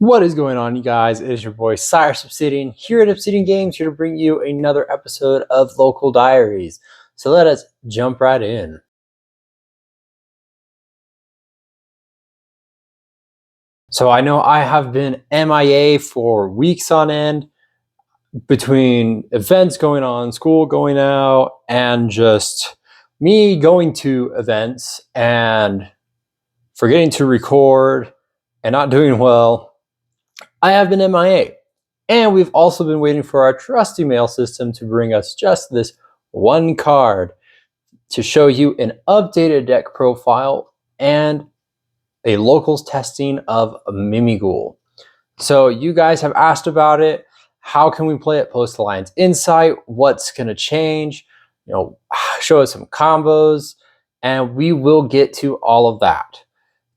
What is going on, you guys? It is your boy Cyrus Obsidian here at Obsidian Games, here to bring you another episode of Local Diaries. So let us jump right in. So I know I have been MIA for weeks on end between events going on, school going out, and just me going to events and forgetting to record and not doing well. I have been MIA. And we've also been waiting for our trusty mail system to bring us just this one card to show you an updated deck profile and a locals testing of Mimighoul. So you guys have asked about it. How can we play it? Post Alliance Insight. What's going to change? Show us some combos. And we will get to all of that.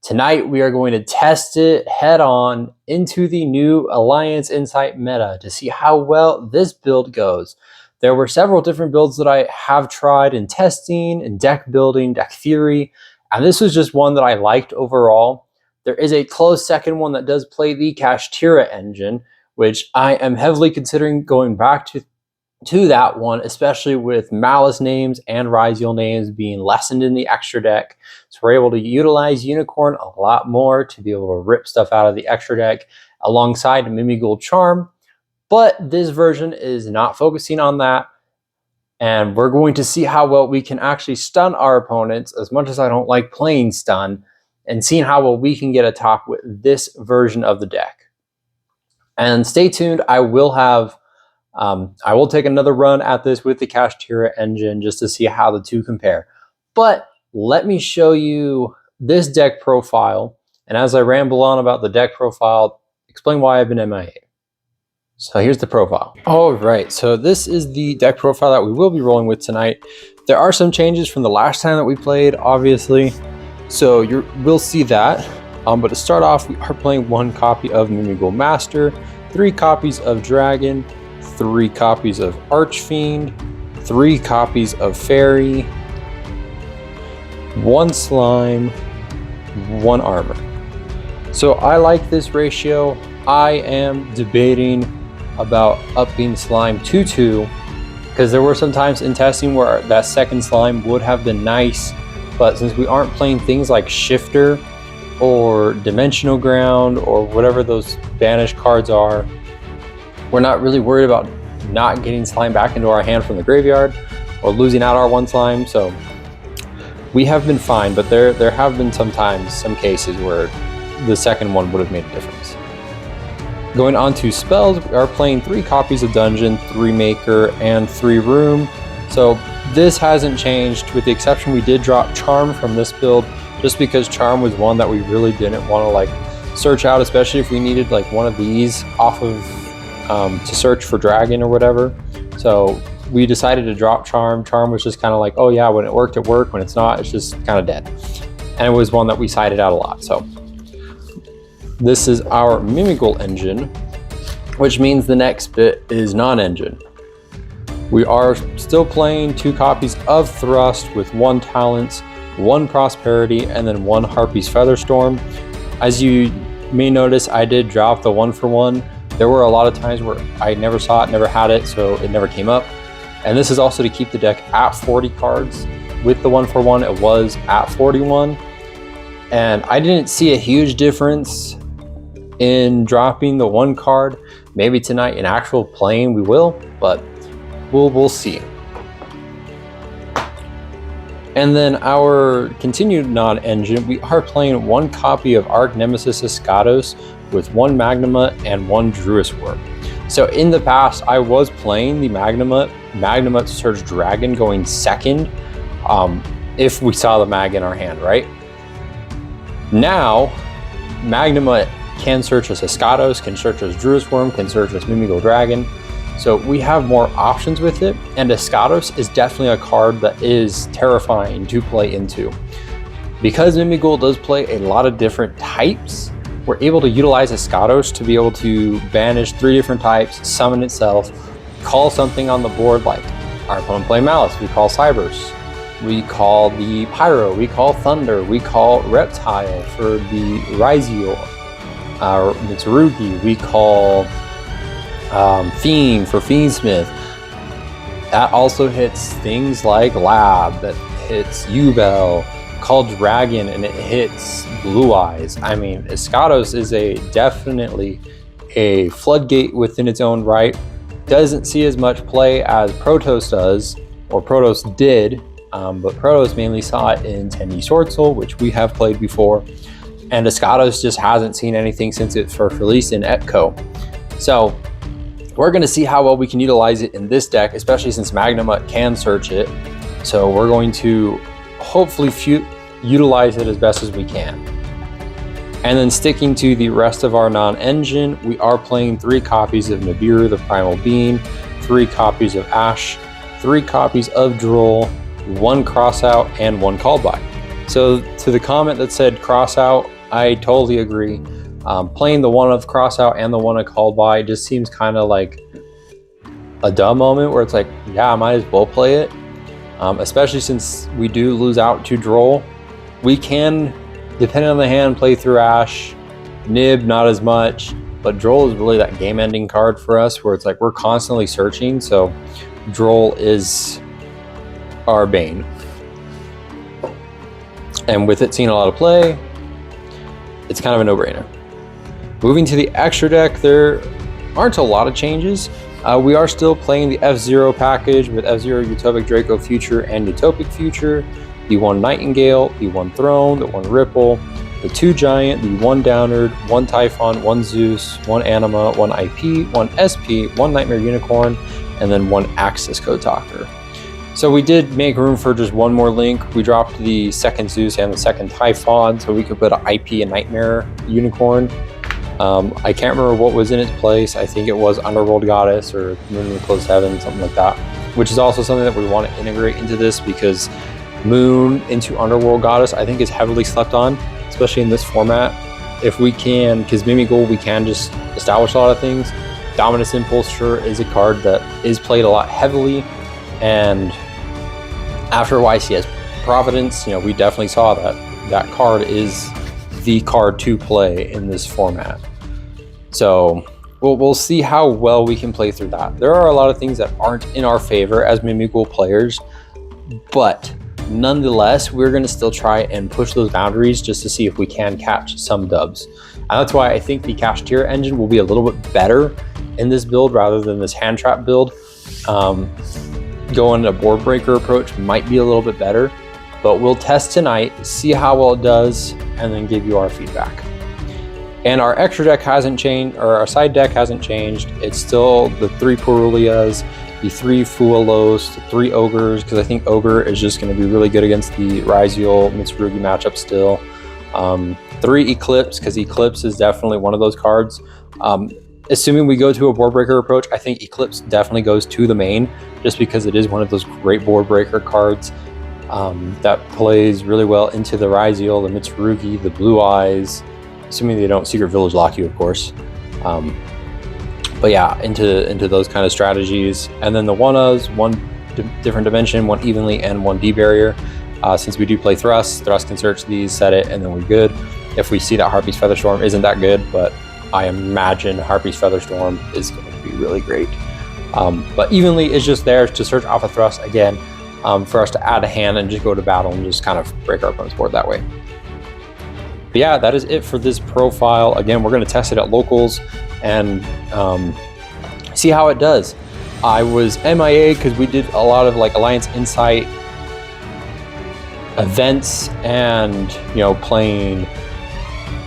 Tonight, we are going to test it head on into the new Alliance Insight meta to see how well this build goes. There were several different builds that I have tried in testing, in deck building, deck theory, and this was just one that I liked overall. There is a close second one that does play the Kashtira engine, which I am heavily considering going back to that one, especially with Malice names and Ryziel names being lessened in the extra deck. So we're able to utilize Unicorn a lot more to be able to rip stuff out of the extra deck alongside Mimighoul Charm. But this version is not focusing on that. And we're going to see how well we can actually stun our opponents, as much as I don't like playing stun, and seeing how well we can get atop with this version of the deck. And stay tuned, I will take another run at this with the Kashtira engine just to see how the two compare. But let me show you this deck profile, and as I ramble on about the deck profile, explain why I've been MIA. So here's the profile. All right, so this is the deck profile that we will be rolling with tonight. There are some changes from the last time that we played, obviously, so we'll see that. But to start off, we are playing one copy of Mimighoul Master, 3 copies of Dragon, 3 copies of Archfiend, 3 copies of Fairy, 1 Slime, 1 Armor. So I like this ratio. I am debating about upping Slime to 2, because there were some times in testing where that second Slime would have been nice, but since we aren't playing things like Shifter or Dimensional Ground or whatever those banished cards are, we're not really worried about not getting Slime back into our hand from the graveyard or losing out our 1 Slime. So we have been fine, but there have been some cases where the second one would have made a difference. Going on to spells, we are playing 3 copies of Dungeon, 3 Maker, and 3 Room. So this hasn't changed, with the exception we did drop Charm from this build, just because Charm was one that we really didn't want to search out, especially if we needed one of these off of to search for Dragon or whatever. So we decided to drop Charm. Charm was just kind of oh yeah, when it worked, it worked. When it's not, it's just kind of dead. And it was one that we sided out a lot. So this is our Mimighoul engine, which means the next bit is non-engine. We are still playing 2 copies of Thrust with 1 Talents, 1 Prosperity, and then 1 Harpy's Featherstorm. As you may notice, I did drop the 1-for-1. There were a lot of times where I never saw it, never had it, so it never came up. And this is also to keep the deck at 40 cards. With the 1-for-1, it was at 41. And I didn't see a huge difference in dropping the 1 card. Maybe tonight in actual playing we will, but we'll see. And then our continued non-engine, we are playing 1 copy of Arch Nemesis Escados with 1 Magnema and 1 Druis Warp. So in the past, I was playing the Magnema to search Dragon going second, if we saw the Mag in our hand, right? Now, Magnema can search as Escados, can search as Druis Worm, can search as Mimighoul Dragon. So we have more options with it, and Escados is definitely a card that is terrifying to play into. Because Mimighoul does play a lot of different types, we're able to utilize Escados to be able to banish 3 different types, summon itself, call something on the board, like our opponent play Malice, we call Cybers. We call the Pyro, we call Thunder, we call Reptile for the Ryziel. our Mitsurugi. We call Fiend for Fiendsmith. That also hits things like Lab, that hits U-Bell, called Dragon, and it hits Blue Eyes. I mean, Escados is definitely a floodgate within its own right. Doesn't see as much play as Protoss does, or Protoss did, but Protoss mainly saw it in 10E Sword Soul, which we have played before, and Escados just hasn't seen anything since its first release in Etco. So we're going to see how well we can utilize it in this deck, especially since Magnamut can search it. So we're going to hopefully utilize it as best as we can. And then sticking to the rest of our non-engine, we are playing 3 copies of Nibiru, the Primal Being, 3 copies of Ash, 3 copies of Droll, 1 Crossout, and 1 Called By. So to the comment that said Crossout, I totally agree. Playing the 1 of Crossout and the 1 of Called By just seems kind of like a dumb moment where it's like, yeah, I might as well play it. Especially since we do lose out to Droll. We can, depending on the hand, play through Ash. Nib, not as much, but Droll is really that game-ending card for us where it's like we're constantly searching, so Droll is our bane. And with it seeing a lot of play, it's kind of a no-brainer. Moving to the extra deck, there aren't a lot of changes. We are still playing the F-Zero package with F-Zero, Utopic Draco Future, and Utopic Future, the 1 Nightingale, the 1 Throne, the 1 Ripple, the 2 Giant, the 1 Downard, 1 Typhon, 1 Zeus, 1 Anima, 1 IP, 1 SP, 1 Nightmare Unicorn, and then 1 Axis Kotaker. So we did make room for just 1 more link. We dropped the 2nd Zeus and the 2nd Typhon so we could put an IP and Nightmare Unicorn. I can't remember what was in its place. I think it was Underworld Goddess or Moon in the Closed Heaven, something like that, which is also something that we want to integrate into this because Moon into Underworld Goddess I think is heavily slept on, especially in this format. If we can, because Mimighoul, we can just establish a lot of things. Dominus Impulse sure is a card that is played a lot heavily, and after YCS Providence, we definitely saw that card is the card to play in this format. So we'll see how well we can play through that. There are a lot of things that aren't in our favor as Mimighoul players, but nonetheless, we're going to still try and push those boundaries just to see if we can catch some dubs. And that's why I think the Cashier engine will be a little bit better in this build rather than this hand trap build. Going a board breaker approach might be a little bit better, but we'll test tonight, see how well it does, and then give you our feedback. And our extra deck hasn't changed, or our side deck hasn't changed. It's still the 3 Purulias, the 3 Fualos, the 3 Ogres, because I think Ogre is just going to be really good against the Ryziel Mitsurugi matchup still. 3 Eclipse, because Eclipse is definitely one of those cards. Assuming we go to a board breaker approach, I think Eclipse definitely goes to the main, just because it is one of those great board breaker cards that plays really well into the Ryziel, the Mitsurugi, the Blue Eyes, assuming they don't Secret Village lock you, of course. But yeah, into those kind of strategies. And then the 1-ofs, 1 different dimension, 1 evenly, and 1 D-barrier. Since we do play Thrust can search these, set it, and then we're good. If we see that Harpy's Featherstorm isn't that good, but I imagine Harpy's Featherstorm is going to be really great. But evenly is just there to search off a Thrust again, for us to add a hand and just go to battle and just kind of break our opponent's board that way. But yeah, that is it for this profile. Again, we're going to test it at locals and see how it does. I was MIA because we did a lot of like Alliance Insight events and playing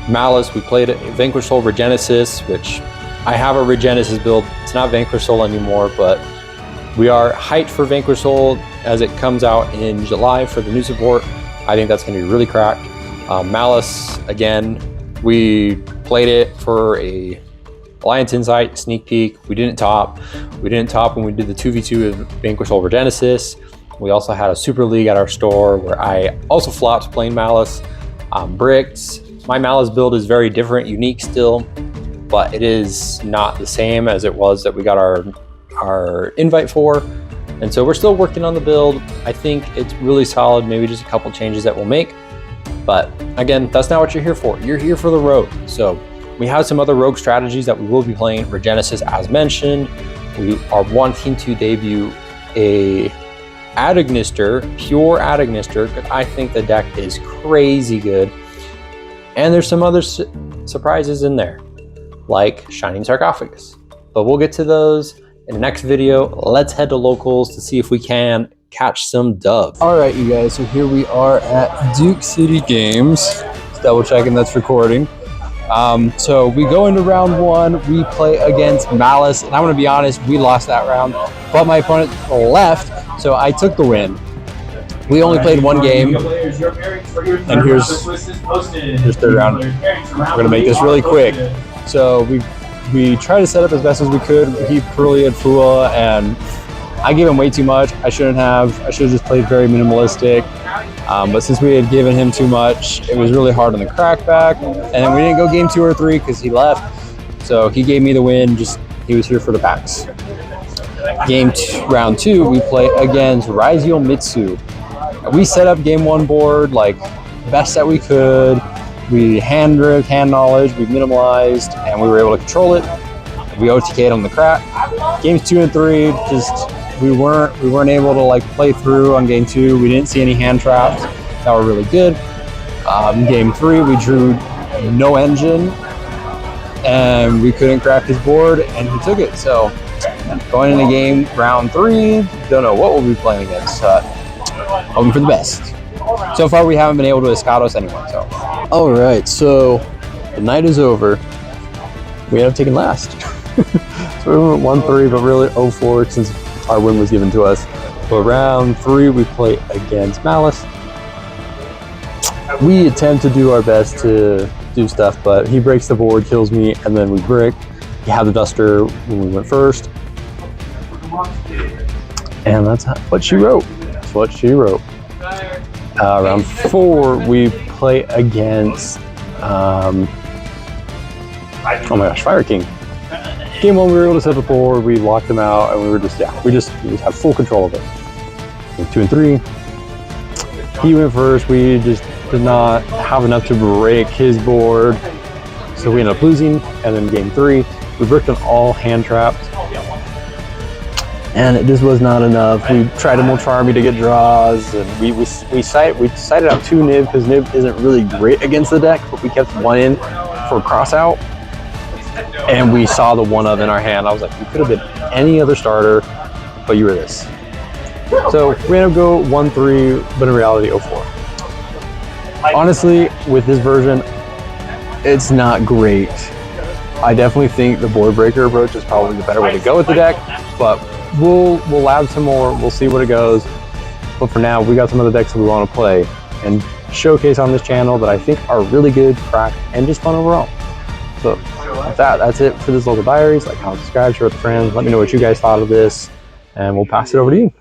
Malice. We played Vanquish Soul Regenesis, which I have a Regenesis build. It's not Vanquish Soul anymore, but we are hyped for Vanquish Soul as it comes out in July for the new support. I think that's going to be really cracked. Malice, again, we played it for a Alliance Insight sneak peek. We didn't top when we did the 2v2 of Vanquish Soul Regenesis. We also had a Super League at our store where I also flopped playing Malice. Bricks. My Malice build is very different, unique still, but it is not the same as it was that we got our invite for. And so we're still working on the build. I think it's really solid, maybe just a couple changes that we'll make. But again, that's not what you're here for. You're here for the road. So We have some other rogue strategies that we will be playing. Regenesis, as mentioned. We are wanting to debut a Adagnister, pure Adagnister, because I think the deck is crazy good. And there's some other surprises in there, like Shining Sarcophagus. But we'll get to those in the next video. Let's head to locals to see if we can catch some dubs. All right, you guys, so here we are at Duke City Games. Just double checking that's recording. So we go into round 1, we play against Malice, and I'm gonna be honest, we lost that round, but my opponent left, so I took the win. We only played 1 game, and here's third round. We're gonna make this really quick. So we tried to set up as best as we could. He Pearly and Fua, and I gave him way too much. I shouldn't have. I should have just played very minimalistic. But since we had given him too much, it was really hard on the crackback. And then we didn't go game 2 or 3 because he left. So he gave me the win. Just he was here for the packs. Round 2, we play against Raizio Mitsu. We set up game 1 board like best that we could. We hand drift, hand knowledge, we minimalized, and we were able to control it. We OTK'd on the crack. Games 2 and 3, just we weren't able to like play through on game 2. We didn't see any hand traps that were really good. Game 3, we drew no engine, and we couldn't crack his board, and he took it. So going into game round 3, don't know what we'll be playing against. Hoping for the best. So far, we haven't been able to Escados anyone. So, all right. So the night is over. We ended up taking last. So we went 1-3, but really 0-4 since our win was given to us. But round 3, we play against Malice. We attempt to do our best to do stuff, but he breaks the board, kills me, and then we brick. He had the duster when we went first, and that's what she wrote. That's what she wrote. Round 4, we play against, oh my gosh, Fire King. Game 1, we were able to set the board, we locked them out, and we just have full control of it. Game 2 and 3, he went first. We just did not have enough to break his board, so we ended up losing. And then game 3, we bricked on all hand traps, and it just was not enough. We tried to Molcharmy to get draws, and we cited out 2 Nib because Nib isn't really great against the deck, but we kept 1 in for cross out, and we saw the 1 of in our hand. I was like, you could have been any other starter, but you were this. So we ended up go 1-3, but in reality 0-4. Honestly, with this version, it's not great. I definitely think the board breaker approach is probably the better way to go with the deck, but we'll add some more, we'll see what it goes. But for now, we got some other decks that we want to play and showcase on this channel that I think are really good, cracked, and just fun overall. So with that's it for this local diaries. Like, comment, subscribe, share with friends. Let me know what you guys thought of this, and we'll pass it over to you.